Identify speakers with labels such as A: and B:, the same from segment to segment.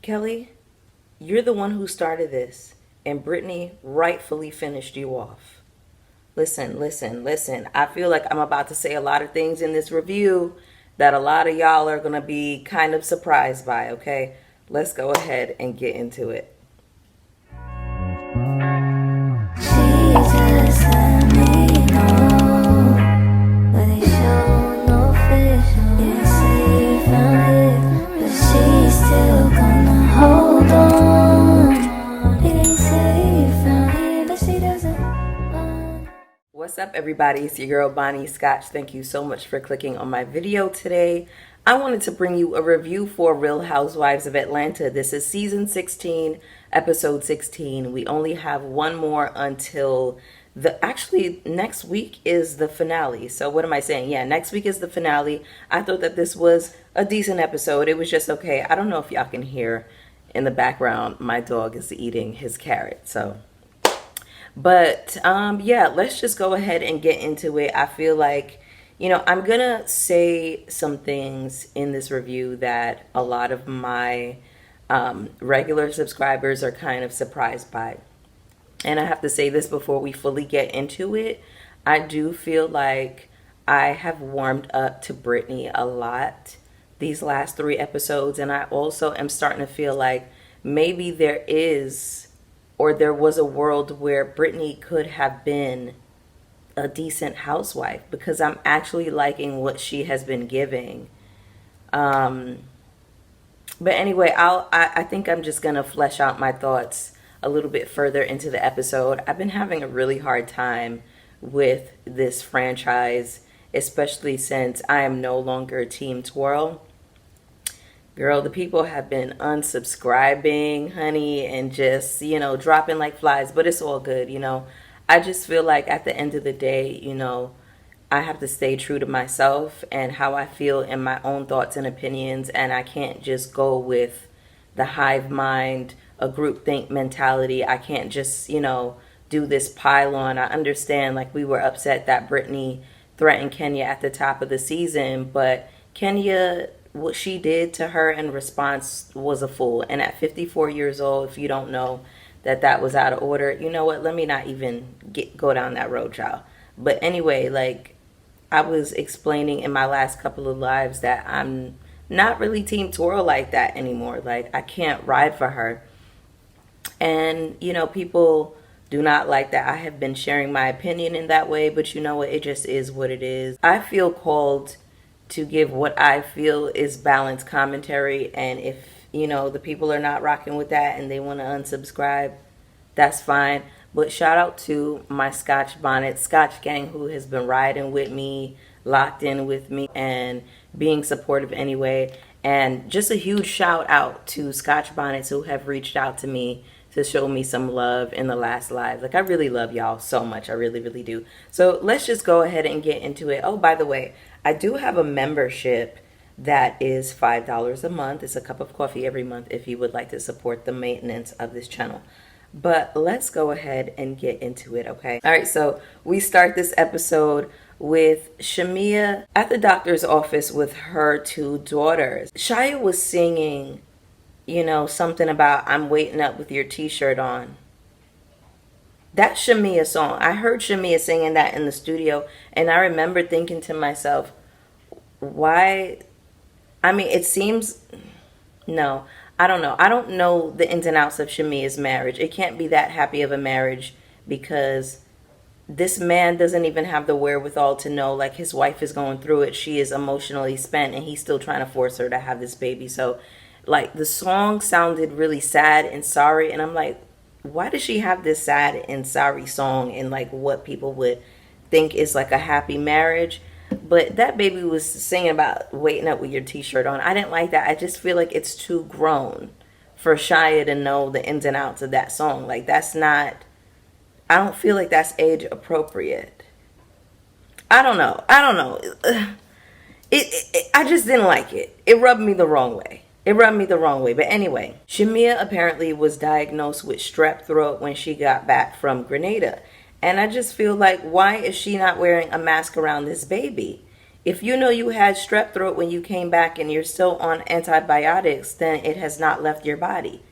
A: Kelly, you're the one who started this, and Brittany rightfully finished you off. Listen, listen, listen. I feel like I'm about to say a lot of things in this review that a lot of y'all are going to be kind of surprised by, okay? Let's go ahead and get into it. What's up, everybody? It's your girl Bonnie Scotch. Thank you so much for clicking on my video today. I wanted to bring you a review for Real Housewives of Atlanta. This is season 16, episode 16. We only have one more until actually next week is the finale. So what am I saying? Yeah, next week is the finale. I thought that this was a decent episode. It was just okay. I don't know if y'all can hear in the background, my dog is eating his carrot. But yeah, let's just go ahead and get into it. I feel like, I'm gonna say some things in this review that a lot of my regular subscribers are kind of surprised by. And I have to say this before we fully get into it. I do feel like I have warmed up to Brittany a lot these last 3 episodes. And I also am starting to feel like maybe there was a world where Brittany could have been a decent housewife, because I'm actually liking what she has been giving. But anyway, I think I'm just gonna flesh out my thoughts a little bit further into the episode. I've been having a really hard time with this franchise, especially since I am no longer Team Twirl. Girl, the people have been unsubscribing, honey, and just, dropping like flies, but it's all good, I just feel like at the end of the day, I have to stay true to myself and how I feel in my own thoughts and opinions, and I can't just go with the hive mind, a groupthink mentality. I can't just, do this pile on. I understand, like, we were upset that Brittany threatened Kenya at the top of the season, but Kenya, what she did to her in response was a fool. And at 54 years old, if you don't know that was out of order, you know what? Let me not even go down that road, y'all. But anyway, like I was explaining in my last couple of lives that I'm not really Team Twirl like that anymore. Like, I can't ride for her. And, people do not like that I have been sharing my opinion in that way. But you know what? It just is what it is. I feel called to give what I feel is balanced commentary, and if the people are not rocking with that and they want to unsubscribe, that's fine. But shout out to my Scotch Bonnet Scotch gang, who has been riding with me, locked in with me, and being supportive anyway. And just a huge shout out to Scotch Bonnets who have reached out to me to show me some love in the last live. Like, I really love y'all so much. I really, really do. So let's just go ahead and get into it. Oh, by the way, I do have a membership that is $5 a month. It's a cup of coffee every month if you would like to support the maintenance of this channel. But let's go ahead and get into it, okay? All right, so we start this episode with Shamia at the doctor's office with her 2 daughters. Shia was singing, something about "I'm waiting up with your t-shirt on." That Shamia song, I heard Shamia singing that in the studio, and I remember thinking to myself, why? I mean, it seems, no, I don't know. I don't know the ins and outs of Shamia's marriage. It can't be that happy of a marriage, because this man doesn't even have the wherewithal to know, like, his wife is going through it. She is emotionally spent, and he's still trying to force her to have this baby. So, like, the song sounded really sad and sorry, and I'm like, why does she have this sad and sorry song in, like, what people would think is like a happy marriage? But that baby was singing about waiting up with your t-shirt on. I didn't like that. I just feel like it's too grown for Shia to know the ins and outs of that song. Like, that's not, I don't feel like that's age appropriate. I don't know. I just didn't like it. It rubbed me the wrong way. But anyway, Shamia apparently was diagnosed with strep throat when she got back from Grenada. And I just feel like, why is she not wearing a mask around this baby? If you know you had strep throat when you came back and you're still on antibiotics, then it has not left your body.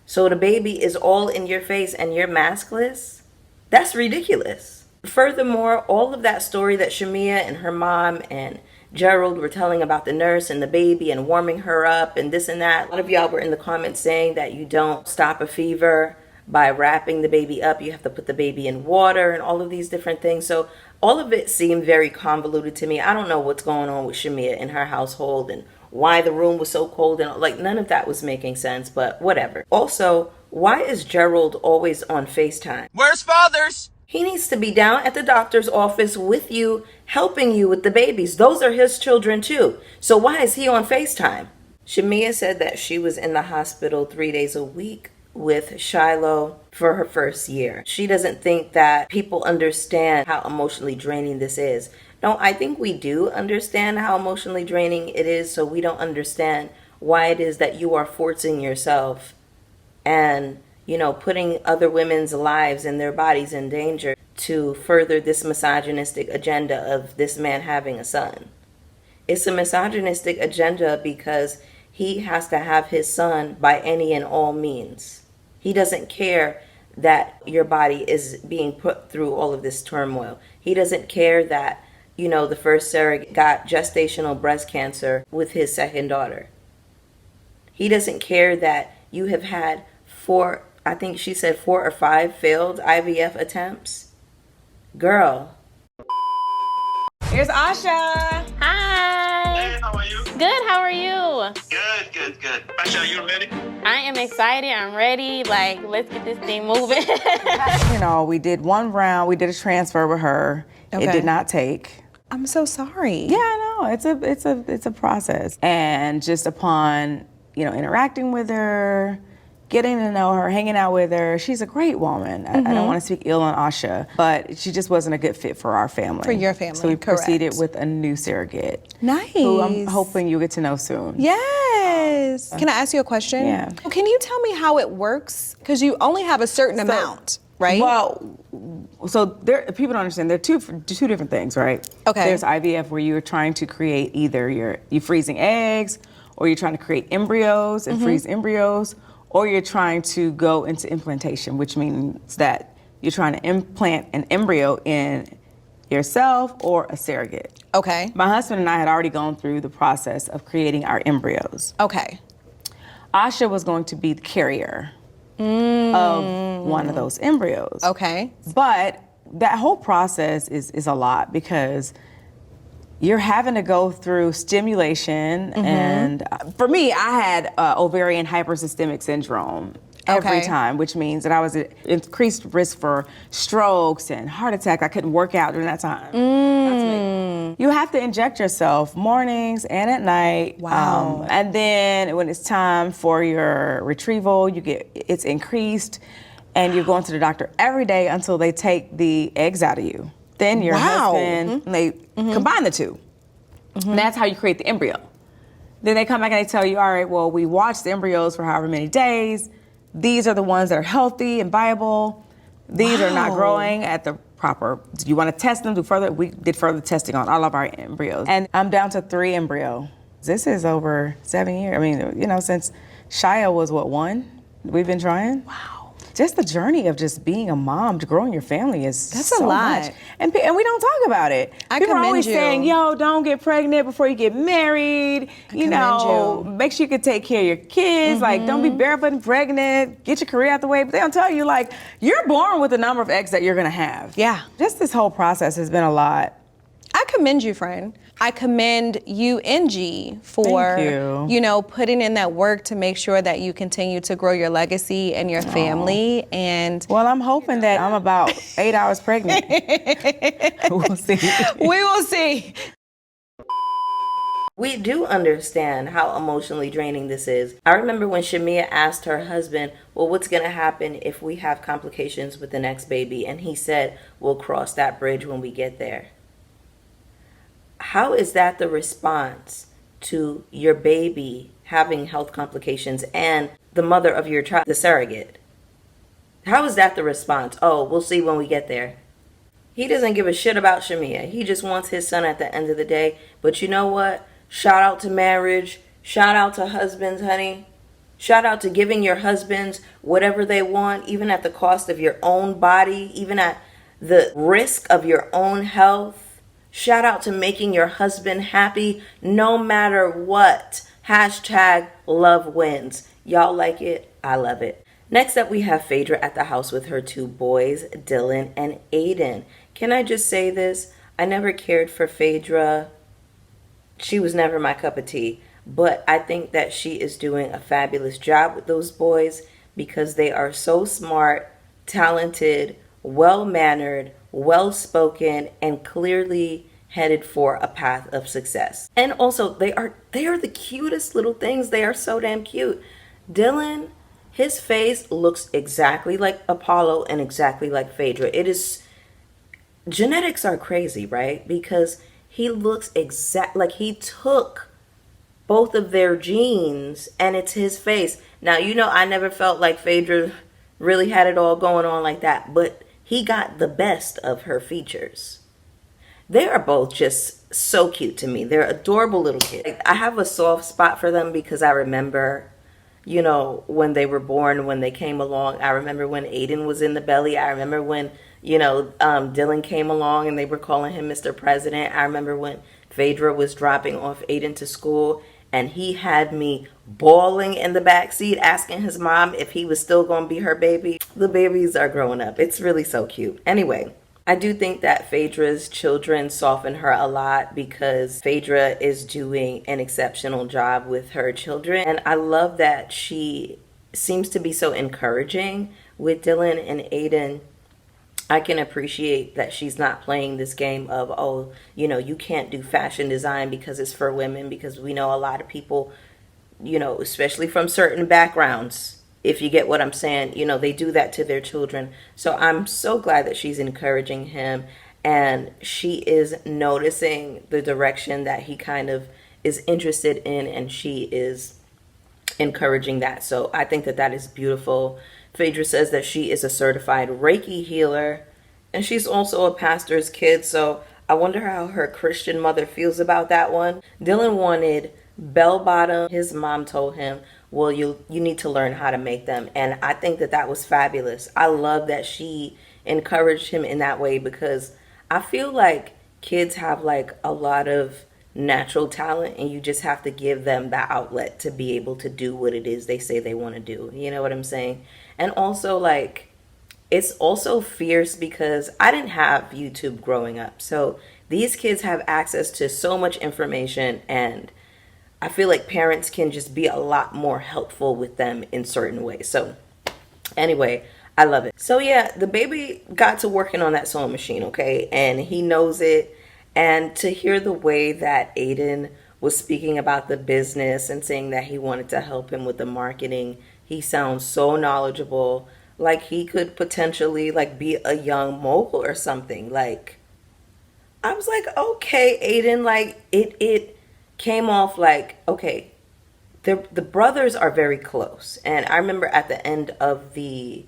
A: So the baby is all in your face and you're maskless? That's ridiculous. Furthermore, all of that story that Shamia and her mom and Gerald were telling about the nurse and the baby and warming her up and this and that. A lot of y'all were in the comments saying that you don't stop a fever by wrapping the baby up. You have to put the baby in water and all of these different things. So all of it seemed very convoluted to me. I don't know what's going on with Shamia in her household and why the room was so cold, and like none of that was making sense, but whatever. Also, why is Gerald always on FaceTime?
B: Where's Fathers?
A: He needs to be down at the doctor's office with you, helping you with the babies. Those are his children too. So why is he on FaceTime? Shamia said that she was in the hospital 3 days a week with Shiloh for her first year. She doesn't think that people understand how emotionally draining this is. No, I think we do understand how emotionally draining it is, so we don't understand why it is that you are forcing yourself and, you know, putting other women's lives and their bodies in danger to further this misogynistic agenda of this man having a son. It's a misogynistic agenda because he has to have his son by any and all means. He doesn't care that your body is being put through all of this turmoil. He doesn't care that, you know, the first surrogate got gestational breast cancer with his second daughter. He doesn't care that you have had 4 or 5 failed IVF attempts. Girl.
C: Here's Asha.
D: Hi.
B: Hey, how are you?
D: Good, how are you?
B: Good. Asha, you ready?
D: I am excited, I'm ready. Like, let's get this thing moving.
C: You know, we did one round, we did a transfer with her.
E: Okay.
C: It did not take.
E: I'm so sorry.
C: Yeah, I know, it's a process. And just upon, you know, interacting with her, getting to know her, hanging out with her, she's a great woman. I don't want to speak ill on Asha, but she just wasn't a good fit for our family.
E: For your family,
C: So we
E: correct.
C: proceeded with a new surrogate.
E: Nice.
C: Who I'm hoping you'll get to know soon.
E: Yes. Can I ask you a question?
C: Yeah.
E: Can you tell me how it works? Because you only have a certain amount, right?
C: Well, so people don't understand. There are two different things, right?
E: Okay.
C: There's IVF where you're trying to create either you freezing eggs, or you're trying to create embryos and freeze embryos, or you're trying to go into implantation, which means that you're trying to implant an embryo in yourself or a surrogate.
E: Okay.
C: My husband and I had already gone through the process of creating our embryos.
E: Okay.
C: Asha was going to be the carrier of one of those embryos.
E: Okay.
C: But that whole process is a lot because you're having to go through stimulation, and for me, I had ovarian hypersystemic syndrome every
E: Okay.
C: time, which means that I was at increased risk for strokes and heart attack. I couldn't work out during that time. That's me. You have to inject yourself mornings and at night.
E: Wow.
C: And then when it's time for your retrieval, it's increased, and you're going to the doctor every day until they take the eggs out of you. Then your husband, they combine the two. And that's how you create the embryo. Then they come back and they tell you, all right, well, we watched the embryos for however many days. These are the ones that are healthy and viable. These are not growing at the proper. Do you want to test them? We did further testing on all of our embryos. And I'm down to 3 embryo. This is over 7 years. I mean, you know, since Shia was 1? We've been trying. Wow. Just the journey of just being a mom, to growing your family is
E: That's
C: so
E: a lot.
C: much. And we don't talk about it.
E: I
C: People are
E: commend
C: always
E: you.
C: saying, yo, don't get pregnant before you get married. You know,
E: commend you.
C: make sure you can take care of your kids. Like, don't be barefoot and pregnant. Get your career out the way. But they don't tell you, like, you're born with the number of eggs that you're gonna have.
E: Yeah.
C: Just this whole process has been a lot.
E: I commend you, friend. I commend you and G for,
C: Thank you.
E: know, putting in that work to make sure that you continue to grow your legacy and your family. And
C: Well, I'm hoping that I'm about 8 hours pregnant. We'll see.
E: we will see.
A: We do understand how emotionally draining this is. I remember when Shamia asked her husband, well, what's going to happen if we have complications with the next baby? And he said, we'll cross that bridge when we get there. How is that the response to your baby having health complications and the mother of your child, the surrogate? How is that the response? Oh, we'll see when we get there. He doesn't give a shit about Shamia. He just wants his son at the end of the day. But you know what? Shout out to marriage. Shout out to husbands, honey. Shout out to giving your husbands whatever they want, even at the cost of your own body, even at the risk of your own health. Shout out to making your husband happy no matter what. Hashtag love wins. Y'all like it? I love it. Next up, we have Fedra at the house with her two boys, Dylan and Aiden. Can I just say this? I never cared for Fedra. She was never my cup of tea. But I think that she is doing a fabulous job with those boys because they are so smart, talented, well-mannered, well-spoken, and clearly headed for a path of success. And also, they are the cutest little things. They are so damn cute. Dylan, his face looks exactly like Apollo and exactly like Phaedra. It is, genetics are crazy, right? Because he looks like he took both of their genes and it's his face. Now, you know, I never felt like Phaedra really had it all going on like that, but he got the best of her features. They are both just so cute to me. They're adorable little kids. I have a soft spot for them because I remember, you know, when they were born, when they came along. I remember when Aiden was in the belly. I remember when, you know, Dylan came along and they were calling him Mr. President. I remember when Phaedra was dropping off Aiden to school and he had me bawling in the back seat asking his mom if he was still going to be her baby. The babies are growing up. It's really so cute. Anyway, I do think that Phaedra's children soften her a lot because Phaedra is doing an exceptional job with her children. And I love that she seems to be so encouraging with Dylan and Aiden. I can appreciate that she's not playing this game of, oh, you know, you can't do fashion design because it's for women, because we know a lot of people, you know, especially from certain backgrounds, if you get what I'm saying, you know, they do that to their children. So I'm so glad that she's encouraging him and she is noticing the direction that he kind of is interested in and she is encouraging that. So I think that that is beautiful. Phaedra says that she is a certified Reiki healer and she's also a pastor's kid. So I wonder how her Christian mother feels about that one. Dylan wanted bell bottom. His mom told him, well, you need to learn how to make them. And I think that that was fabulous. I love that she encouraged him in that way because I feel like kids have like a lot of natural talent and you just have to give them that outlet to be able to do what it is they say they want to do. You know what I'm saying? And also, like, it's also fierce because I didn't have YouTube growing up. So these kids have access to so much information and I feel like parents can just be a lot more helpful with them in certain ways. So anyway, I love it. So yeah, the baby got to working on that sewing machine, okay? And he knows it. And to hear the way that Aiden was speaking about the business and saying that he wanted to help him with the marketing, he sounds so knowledgeable. Like he could potentially like be a young mogul or something. Like, I was like, okay, Aiden, like it came off like, okay, the brothers are very close. And I remember at the end of the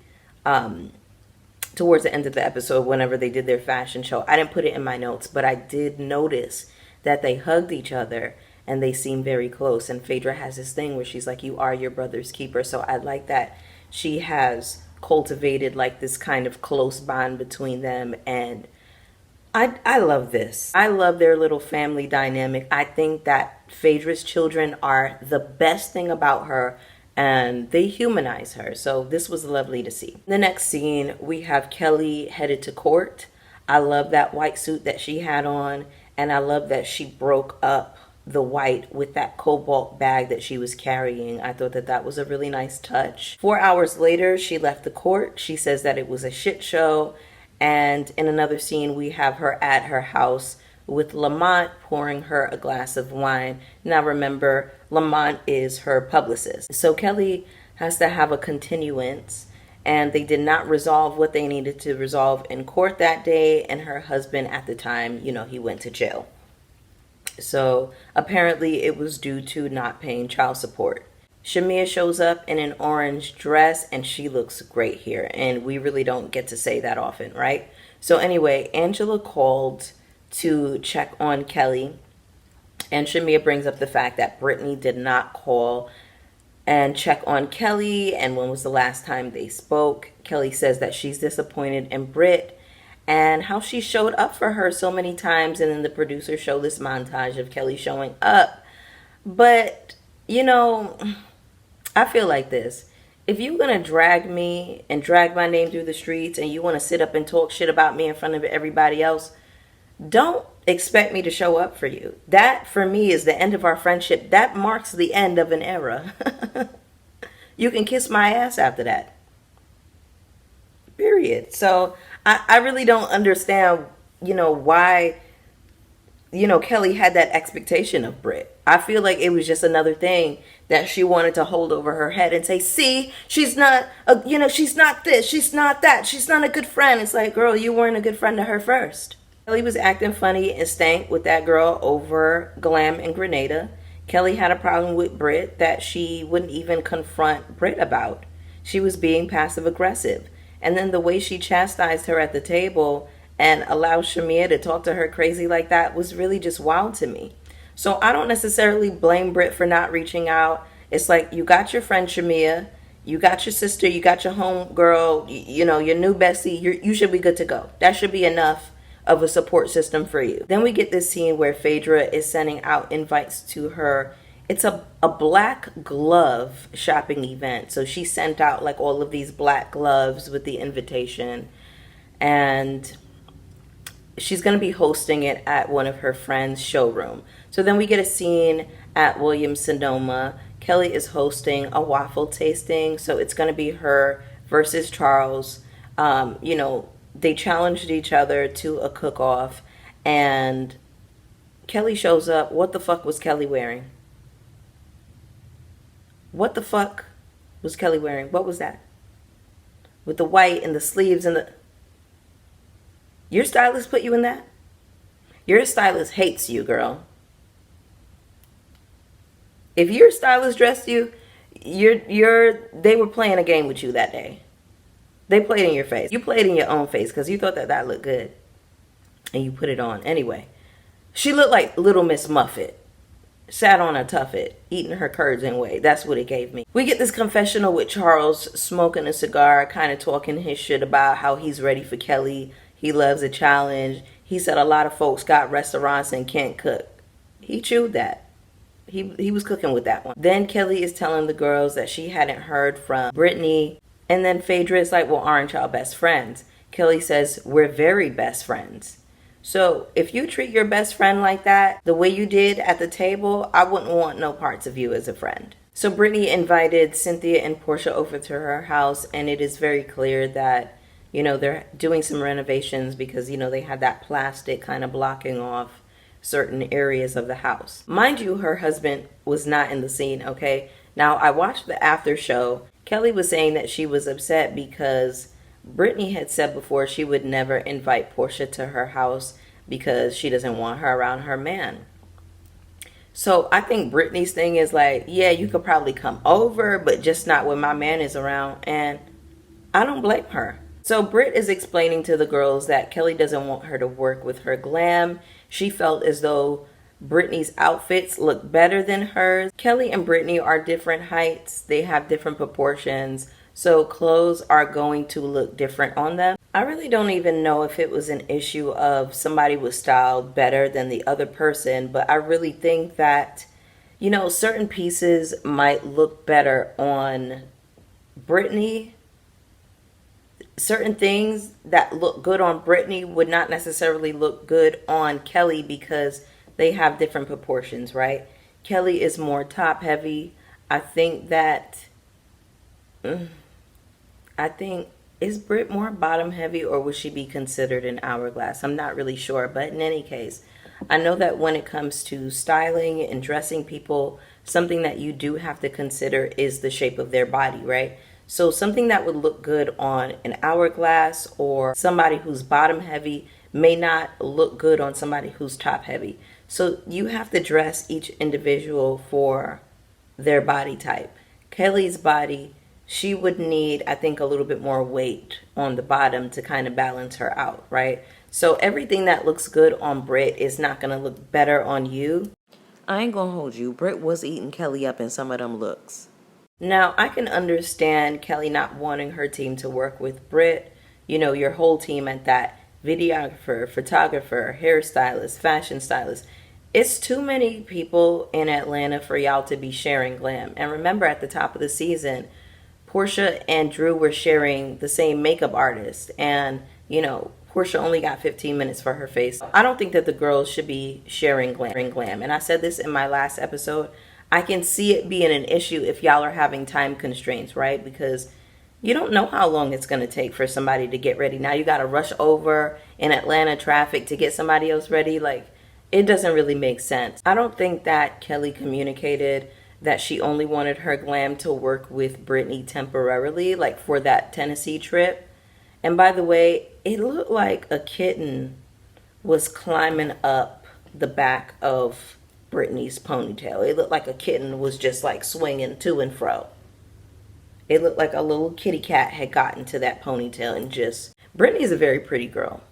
A: towards the end of the episode, whenever they did their fashion show, I didn't put it in my notes, but I did notice that they hugged each other and they seem very close. And Phaedra has this thing where she's like, you are your brother's keeper. So I like that she has cultivated like this kind of close bond between them. And I love this. I love their little family dynamic. I think that Phaedra's children are the best thing about her and they humanize her. So this was lovely to see. The next scene, we have Kelly headed to court. I love that white suit that she had on, and I love that she broke up the white with that cobalt bag that she was carrying. I thought that that was a really nice touch. 4 hours later, she left the court. She says that it was a shit show. And in another scene, we have her at her house with Lamont pouring her a glass of wine. Now remember, Lamont is her publicist. So Kelly has to have a continuance, and they did not resolve what they needed to resolve in court that day, and her husband at the time, you know, he went to jail. So apparently it was due to not paying child support. Shamia shows up in an orange dress and she looks great here, and we really don't get to say that often, right? So anyway, Angela called to check on Kelly, and Shamia brings up the fact that Brittany did not call and check on Kelly, and when was the last time they spoke. Kelly says that she's disappointed in Britt and how she showed up for her so many times, and then the producers show this montage of Kelly showing up. But, you know, I feel like this. If you're going to drag me and drag my name through the streets and you want to sit up and talk shit about me in front of everybody else, don't expect me to show up for you. That, for me, is the end of our friendship. That marks the end of an era. You can kiss my ass after that. Period. So, I really don't understand, why, Kelly had that expectation of Britt. I feel like it was just another thing that she wanted to hold over her head and say, see, she's not, she's not this, she's not that, she's not a good friend. It's like, girl, you weren't a good friend to her first. Kelly was acting funny and stank with that girl over Glam and Grenada. Kelly had a problem with Britt that she wouldn't even confront Britt about. She was being passive aggressive. And then the way she chastised her at the table and allowed Shamia to talk to her crazy like that was really just wild to me. So I don't necessarily blame Britt for not reaching out. It's like, you got your friend Shamia, you got your sister, you got your home girl, your new bestie, you should be good to go. That should be enough of a support system for you. Then we get this scene where Fedra is sending out invites to her. It's a black glove shopping event. So she sent out like all of these black gloves with the invitation. And she's going to be hosting it at one of her friends' showroom. So then we get a scene at Williams-Sonoma. Kelly is hosting a waffle tasting. So it's going to be her versus Charles. They challenged each other to a cook-off, and Kelly shows up. What the fuck was Kelly wearing? What the fuck was Kelly wearing? What was that? With the white and the sleeves and the... Your stylist put you in that? Your stylist hates you, girl. If your stylist dressed you, they were playing a game with you that day. They played in your face. You played in your own face because you thought that looked good. And you put it on. Anyway, she looked like Little Miss Muffet. Sat on a tuffet, eating her curds and whey. That's what it gave me. We get this confessional with Charles smoking a cigar, kind of talking his shit about how he's ready for Kelly. He loves a challenge. He said a lot of folks got restaurants and can't cook. He chewed that. He was cooking with that one. Then Kelly is telling the girls that she hadn't heard from Brittany. And then Fedra is like, well, aren't y'all best friends? Kelly says, we're very best friends. So if you treat your best friend like that, the way you did at the table, I wouldn't want no parts of you as a friend. So Brittany invited Cynthia and Portia over to her house, and it is very clear that, they're doing some renovations because, they had that plastic kind of blocking off certain areas of the house. Mind you, her husband was not in the scene, okay? Now, I watched the after show. Kelly was saying that she was upset because Brittany had said before she would never invite Portia to her house because she doesn't want her around her man. So I think Brittany's thing is like, yeah, you could probably come over, but just not when my man is around. And I don't blame her. So Britt is explaining to the girls that Kelly doesn't want her to work with her glam. She felt as though Brittany's outfits look better than hers. Kelly and Brittany are different heights. They have different proportions. So clothes are going to look different on them. I really don't even know if it was an issue of somebody was styled better than the other person. But I really think that, certain pieces might look better on Brittany. Certain things that look good on Brittany would not necessarily look good on Kelly because they have different proportions, right? Kelly is more top heavy. I think that, is Britt more bottom heavy, or would she be considered an hourglass? I'm not really sure. But in any case, I know that when it comes to styling and dressing people, something that you do have to consider is the shape of their body, right? So something that would look good on an hourglass or somebody who's bottom heavy may not look good on somebody who's top heavy. So you have to dress each individual for their body type. Kelly's body she would need, I think, a little bit more weight on the bottom to kind of balance her out, right? So everything that looks good on Britt is not going to look better on you. I ain't gonna hold you. Britt was eating Kelly up in some of them looks. Now, I can understand Kelly not wanting her team to work with Britt. You know, your whole team at that. Videographer, photographer, hairstylist, fashion stylist. It's too many people in Atlanta for y'all to be sharing glam. And remember, at the top of the season, Portia and Drew were sharing the same makeup artist. And, you know, Portia only got 15 minutes for her face. I don't think that the girls should be sharing glam. And I said this in my last episode. I can see it being an issue if y'all are having time constraints, right? Because you don't know how long it's going to take for somebody to get ready. Now you got to rush over in Atlanta traffic to get somebody else ready. Like, it doesn't really make sense. I don't think that Kelly communicated that she only wanted her glam to work with Brittany temporarily, like for that Tennessee trip. And by the way, it looked like a kitten was climbing up the back of Brittany's ponytail. It looked like a kitten was just like swinging to and fro. It looked like a little kitty cat had gotten to that ponytail and just... Brittany's a very pretty girl.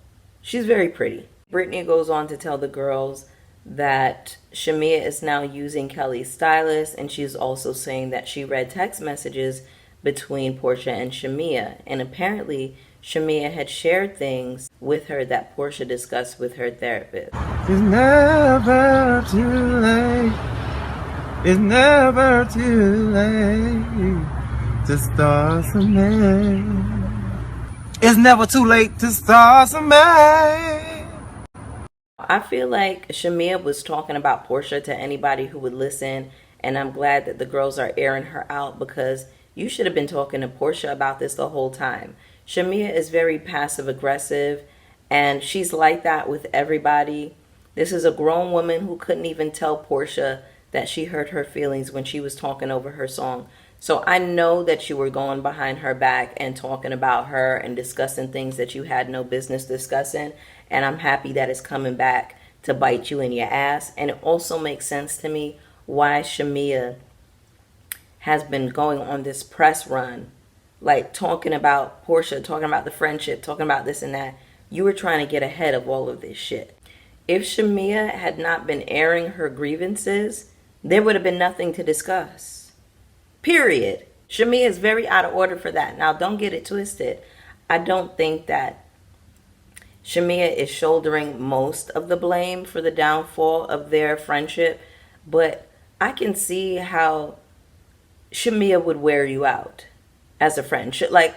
A: She's very pretty. Brittany goes on to tell the girls that Shamia is now using Kelly's stylist, and she's also saying that she read text messages between Portia and Shamia, and apparently Shamia had shared things with her that Portia discussed with her therapist.
F: It's never too late. It's never too late to start something. It's never too late to start something.
A: I feel like Shamia was talking about Portia to anybody who would listen, and I'm glad that the girls are airing her out, because you should have been talking to Portia about this the whole time. Shamia is very passive aggressive, and she's like that with everybody. This is a grown woman who couldn't even tell Portia that she hurt her feelings when she was talking over her song. So I know that you were going behind her back and talking about her and discussing things that you had no business discussing. And I'm happy that it's coming back to bite you in your ass. And it also makes sense to me why Shamia has been going on this press run, like talking about Portia, talking about the friendship, talking about this and that. You were trying to get ahead of all of this shit. If Shamia had not been airing her grievances, there would have been nothing to discuss. Period. Shamia is very out of order for that. Now, don't get it twisted. I don't think that Shamia is shouldering most of the blame for the downfall of their friendship, but I can see how Shamia would wear you out as a friend. Like,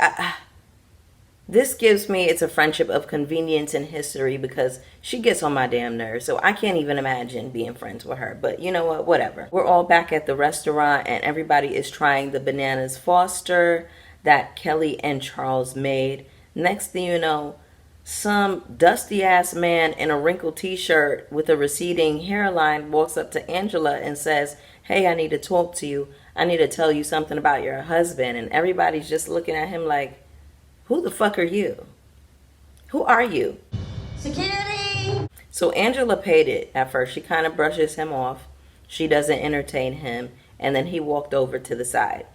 A: this gives me, it's a friendship of convenience and history, because she gets on my damn nerves. So I can't even imagine being friends with her. But you know what? Whatever. We're all back at the restaurant, and everybody is trying the bananas Foster that Kelly and Charles made. Next thing you know, some dusty ass man in a wrinkled t-shirt with a receding hairline walks up to Angela and says, "Hey, I need to talk to you. I need to tell you something about your husband." And everybody's just looking at him like, who the fuck are you? Who are you?
G: Security!
A: So Angela paid it at first. She kind of brushes him off. She doesn't entertain him. And then he walked over to the side.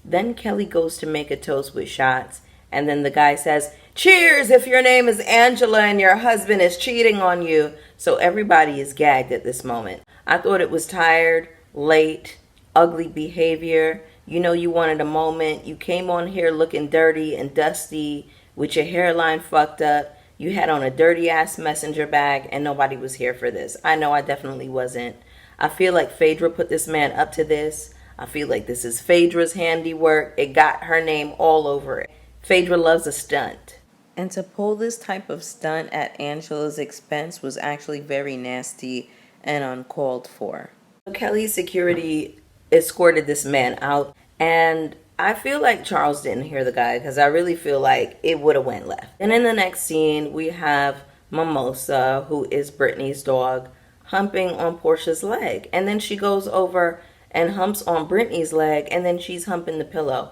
A: Then Kelly goes to make a toast with shots. And then the guy says, "Cheers if your name is Angela and your husband is cheating on you." So everybody is gagged at this moment. I thought it was tired, late, ugly behavior. You know you wanted a moment. You came on here looking dirty and dusty with your hairline fucked up. You had on a dirty ass messenger bag, and nobody was here for this. I know I definitely wasn't. I feel like Fedra put this man up to this. I feel like this is Fedra's handiwork. It got her name all over it. Fedra loves a stunt. And to pull this type of stunt at Angela's expense was actually very nasty and uncalled for. Kelly's security escorted this man out, and I feel like Charles didn't hear the guy, because I really feel like it would have went left. And in the next scene, we have Mimosa, who is Brittany's dog, humping on Portia's leg, and then she goes over and humps on Brittany's leg, and then she's humping the pillow.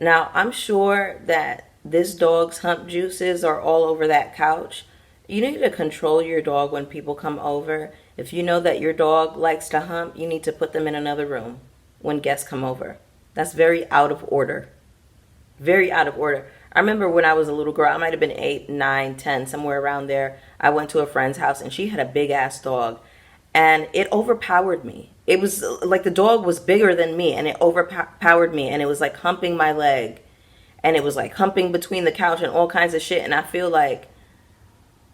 A: Now, I'm sure that this dog's hump juices are all over that couch. You need to control your dog when people come over. If you know that your dog likes to hump, you need to put them in another room when guests come over. That's very out of order. very out of order. I remember when I was a little girl, I might have been 8, 9, 10, somewhere around there. I went to a friend's house and she had a big ass dog and it overpowered me. It was like the dog was bigger than me and it overpowered me, and it was like humping my leg and it was like humping between the couch and all kinds of shit. And I feel like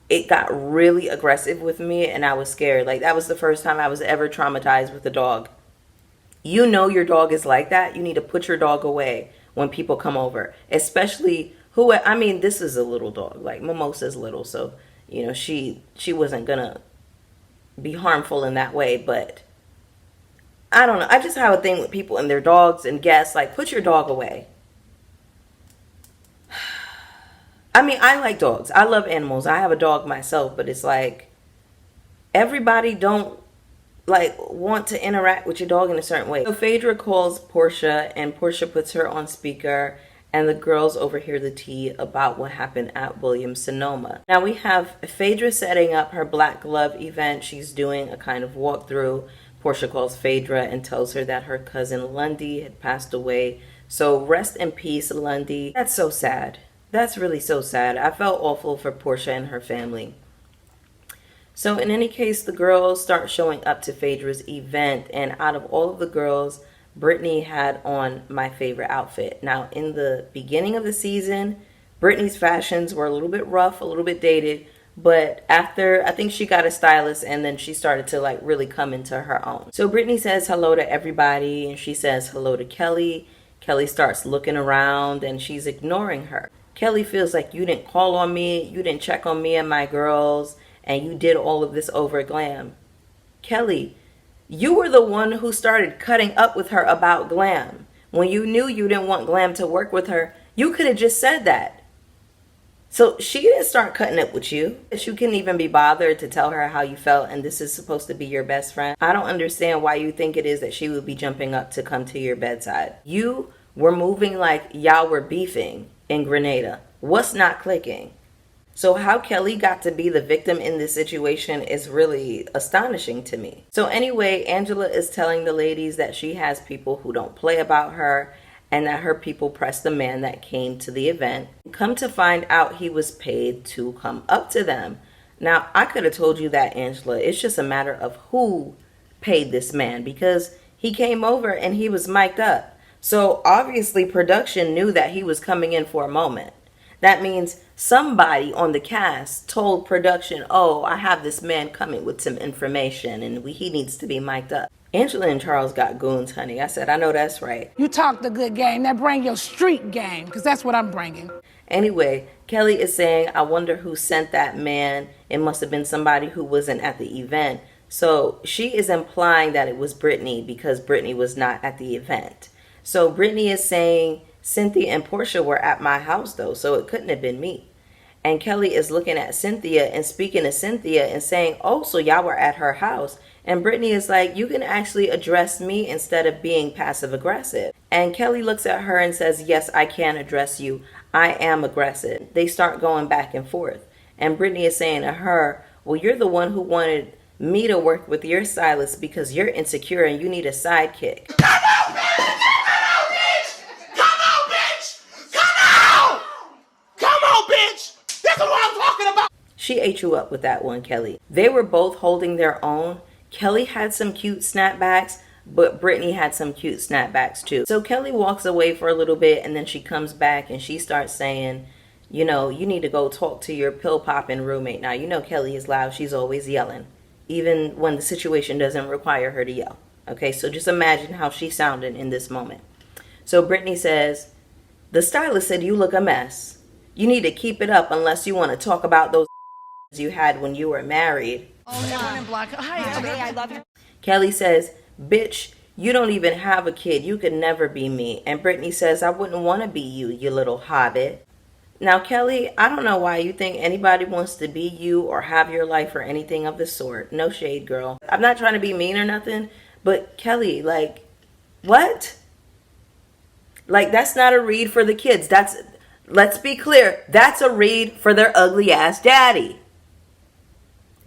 A: it got really aggressive with me and I was scared. Like that was the first time I was ever traumatized with a dog. You know your dog is like that. You need to put your dog away when people come over. Especially I mean, this is a little dog. Like Mimosa's little, so you know, she wasn't gonna be harmful in that way, but I don't know. I just have a thing with people and their dogs and guests. Like, put your dog away. I mean, I like dogs. I love animals. I have a dog myself, but it's like everybody don't like want to interact with your dog in a certain way. So Fedra calls Portia and Portia puts her on speaker and the girls overhear the tea about what happened at Williams-Sonoma. Now we have Fedra setting up her Black Glove event. She's doing a kind of walkthrough. Portia calls Fedra and tells her that her cousin Lundy had passed away. So rest in peace, Lundy. That's so sad. That's really so sad. I felt awful for Portia and her family. So in any case, the girls start showing up to Fedra's event, and out of all of the girls, Brittany had on my favorite outfit. Now, in the beginning of the season, Brittany's fashions were a little bit rough, a little bit dated, but after, I think she got a stylist and then she started to like really come into her own. So Brittany says hello to everybody and she says hello to Kelly. Kelly starts looking around and she's ignoring her. Kelly feels like you didn't call on me, you didn't check on me and my girls, and you did all of this over glam. Kelly, you were the one who started cutting up with her about glam. When you knew you didn't want glam to work with her, you could have just said that. So she didn't start cutting up with you. You couldn't even be bothered to tell her how you felt and this is supposed to be your best friend. I don't understand why you think it is that she would be jumping up to come to your bedside. You were moving like y'all were beefing in Grenada. What's not clicking? So how Kelly got to be the victim in this situation is really astonishing to me. So anyway, Angela is telling the ladies that she has people who don't play about her and that her people pressed the man that came to the event. Come to find out he was paid to come up to them. Now, I could have told you that, Angela. It's just a matter of who paid this man because he came over and he was mic'd up. So obviously production knew that he was coming in for a moment. That means somebody on the cast told production, oh, I have this man coming with some information and he needs to be mic'd up. Angela and Charles got goons, honey. I said, I know that's right.
H: You talk the good game. Now bring your street game, because that's what I'm bringing.
A: Anyway, Kelly is saying, I wonder who sent that man. It must have been somebody who wasn't at the event. So she is implying that it was Brittany because Brittany was not at the event. So Brittany is saying, Cynthia and Portia were at my house though, so it couldn't have been me. And Kelly is looking at Cynthia and speaking to Cynthia and saying, oh, so y'all were at her house. And Brittany is like, you can actually address me instead of being passive aggressive. And Kelly looks at her and says, yes, I can address you. I am aggressive. They start going back and forth. And Brittany is saying to her, well, you're the one who wanted me to work with your stylist because you're insecure and you need a sidekick.
B: Come on, bitch! Come on, bitch! Come on! Come on, bitch! That's what I'm talking about!
A: She ate you up with that one, Kelly. They were both holding their own. Kelly had some cute snapbacks, but Brittany had some cute snapbacks too. So Kelly walks away for a little bit and then she comes back and she starts saying, you know, you need to go talk to your pill popping roommate. Now, you know Kelly is loud. She's always yelling, even when the situation doesn't require her to yell. Okay, so just imagine how she sounded in this moment. So Brittany says, the stylist said you look a mess. You need to keep it up unless you want to talk about those you had when you were married.
I: I love you.
A: Kelly says, bitch, you don't even have a kid. You could never be me. And Brittany says, I wouldn't want to be you, you little hobbit. Now, Kelly, I don't know why you think anybody wants to be you or have your life or anything of the sort. No shade, girl. I'm not trying to be mean or nothing, but Kelly, like, what? Like, that's not a read for the kids. Let's be clear, that's a read for their ugly ass daddy.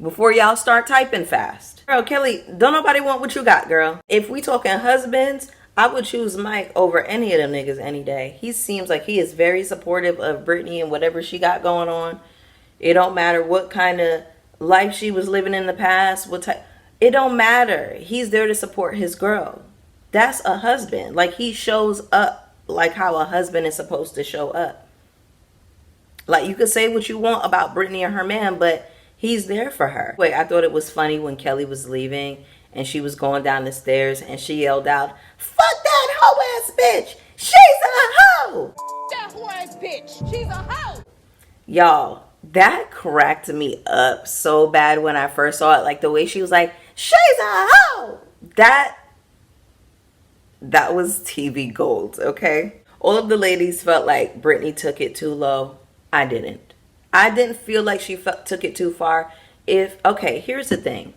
A: Before y'all start typing fast. Girl, Kelly, don't nobody want what you got, girl. If we talking husbands, I would choose Mike over any of them niggas any day. He seems like he is very supportive of Brittany and whatever she got going on. It don't matter what kind of life she was living in the past, what type. It don't matter. He's there to support his girl. That's a husband. Like, he shows up like how a husband is supposed to show up. Like, you could say what you want about Brittany and her man, but he's there for her. Wait, I thought it was funny when Kelly was leaving and she was going down the stairs and she yelled out, "Fuck that hoe ass bitch! She's a hoe!"
H: That hoe ass bitch. She's a hoe.
A: Y'all, that cracked me up so bad when I first saw it. Like, the way she was like, "She's a hoe!" That was TV gold, okay? All of the ladies felt like Brittany took it too low. I didn't. I didn't feel like she took it too far. Okay, here's the thing.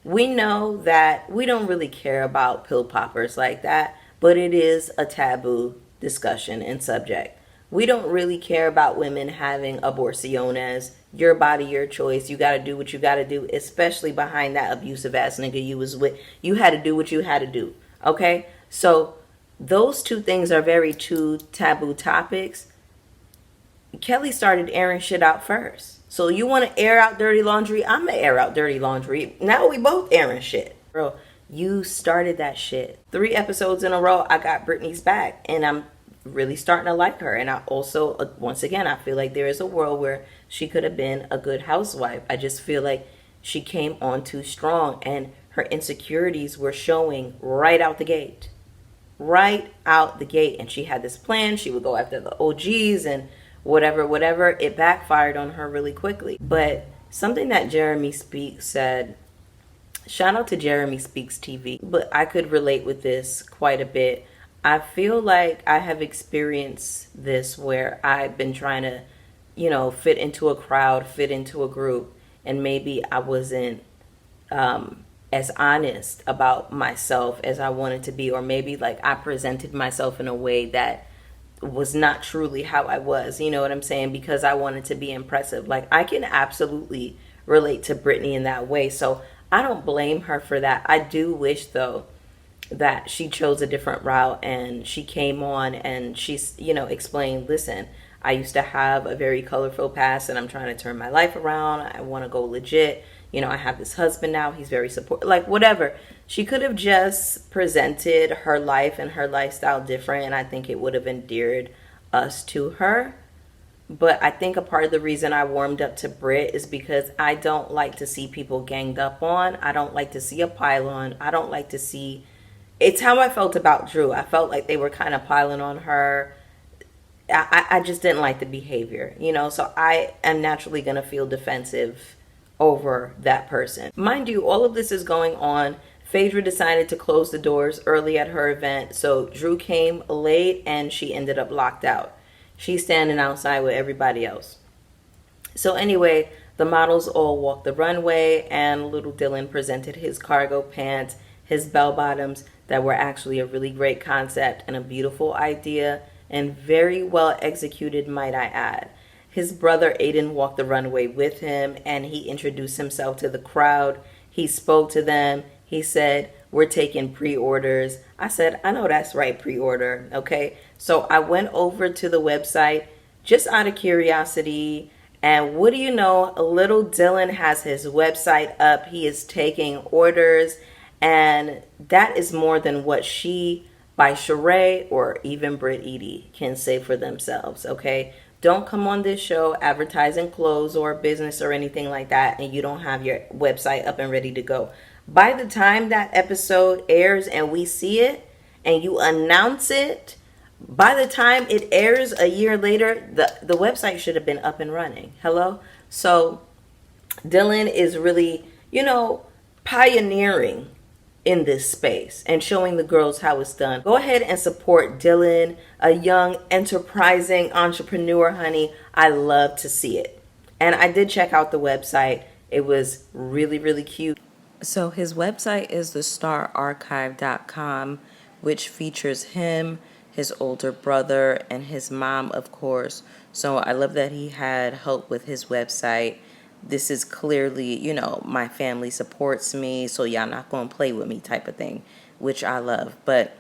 A: We know that we don't really care about pill poppers like that, but it is a taboo discussion and subject. We don't really care about women having aborciones, your body, your choice. You got to do what you got to do, especially behind that abusive ass nigga you was with. You had to do what you had to do, okay? So those two things are very two taboo topics. Kelly started airing shit out first. So you want to air out dirty laundry? I'm going to air out dirty laundry. Now we both airing shit. Bro, you started that shit. 3 episodes in a row, I got Brittany's back. And I'm really starting to like her. And I also, once again, I feel like there is a world where she could have been a good housewife. I just feel like she came on too strong. And her insecurities were showing right out the gate. Right out the gate. And she had this plan. She would go after the OGs and whatever, it backfired on her really quickly. But something that Jeremy Speaks said, shout out to Jeremy Speaks TV, but I could relate with this quite a bit. I feel like I have experienced this where I've been trying to, fit into a crowd, fit into a group, and maybe I wasn't as honest about myself as I wanted to be, or maybe like I presented myself in a way that was not truly how I was, you know what I'm saying? Because I wanted to be impressive. Like, I can absolutely relate to Brittany in that way. So I don't blame her for that. I do wish, though, that she chose a different route and she came on and she's, explained, listen, I used to have a very colorful past and I'm trying to turn my life around. I want to go legit. I have this husband now. He's very supportive. Like, whatever. She could have just presented her life and her lifestyle different, and I think it would have endeared us to her. But I think a part of the reason I warmed up to Brit is because I don't like to see people ganged up on. I don't like to see a pile-on. I don't like to see... It's how I felt about Drew. I felt like they were kind of piling on her. I just didn't like the behavior, So I am naturally going to feel defensive over that person. Mind you, all of this is going on. Phaedra decided to close the doors early at her event, so Drew came late and she ended up locked out. She's standing outside with everybody else. So anyway, the models all walked the runway and little Dylan presented his cargo pants, his bell bottoms that were actually a really great concept and a beautiful idea and very well executed, might I add. His brother Aiden walked the runway with him and he introduced himself to the crowd. He spoke to them. He said, "We're taking pre-orders." I said, "I know that's right, pre-order." Okay. So I went over to the website just out of curiosity. And what do you know? Little Dylan has his website up. He is taking orders. And that is more than what She by Sheree or even Britt Edie can say for themselves. Okay. Don't come on this show advertising clothes or business or anything like that and you don't have your website up and ready to go. By the time that episode airs and we see it and you announce it, by the time it airs a year later, the website should have been up and running. Hello? So Dylan is really, pioneering in this space and showing the girls how it's done. Go ahead and support Dylan, a young, enterprising entrepreneur, honey. I love to see it. And I did check out the website. It was really, really cute. So his website is thestararchive.com, which features him, his older brother, and his mom, of course. So I love that he had help with his website. This is clearly, my family supports me, so y'all not going to play with me type of thing, which I love. But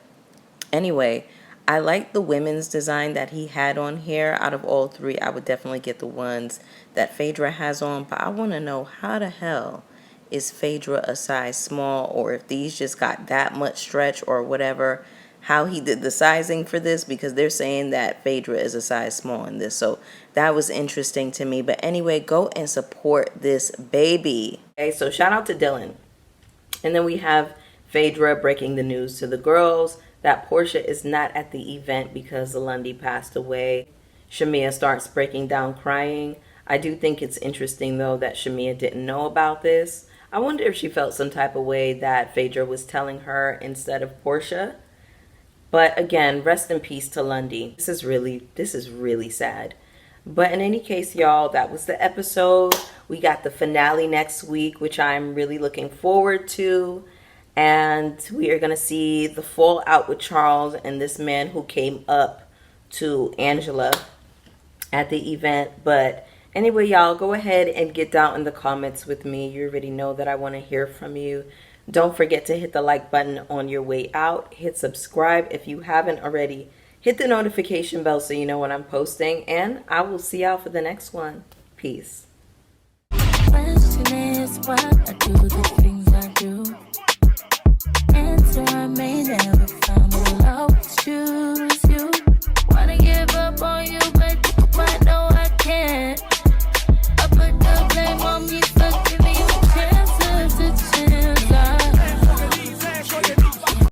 A: Anyway, I like the women's design that he had on here. Out of all three, I would definitely get the ones that Fedra has on. But I want to know, how the hell is Fedra a size small? Or if these just got that much stretch or whatever, how he did the sizing for this, because they're saying that Fedra is a size small in this. So that was interesting to me. But anyway, go and support this baby. Okay, so shout out to Dylan. And then we have Fedra breaking the news to the girls that Portia is not at the event because Lundy passed away. Shamia starts breaking down crying. I do think it's interesting though that Shamia didn't know about this. I wonder if she felt some type of way that Fedra was telling her instead of Portia. But again, rest in peace to Lundy. This is really sad. But in any case, y'all, that was the episode. We got the finale next week, which I'm really looking forward to. And we are going to see the fallout with Charles and this man who came up to Angela at the event. But anyway, y'all, go ahead and get down in the comments with me. You already know that I want to hear from you. Don't forget to hit the like button on your way out. Hit subscribe if you haven't already. Hit the notification bell so you know when I'm posting. And I will see y'all for the next one. Peace.